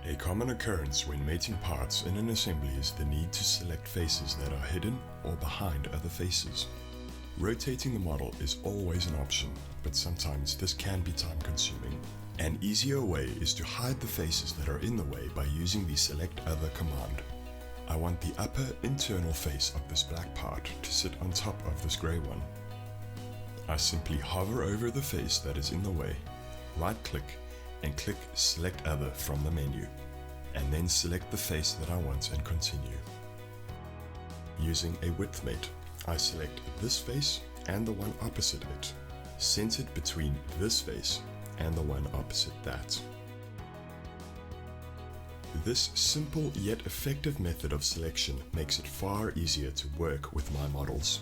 A common occurrence when mating parts in an assembly is the need to select faces that are hidden or behind other faces. Rotating the model is always an option, but sometimes this can be time-consuming. An easier way is to hide the faces that are in the way by using the Select Other command. I want the upper internal face of this black part to sit on top of this grey one. I simply hover over the face that is in the way, right-click, and click Select Other from the menu, and then select the face that I want and continue. Using a width mate, I select this face and the one opposite it, centered between this face and the one opposite that. This simple yet effective method of selection makes it far easier to work with my models.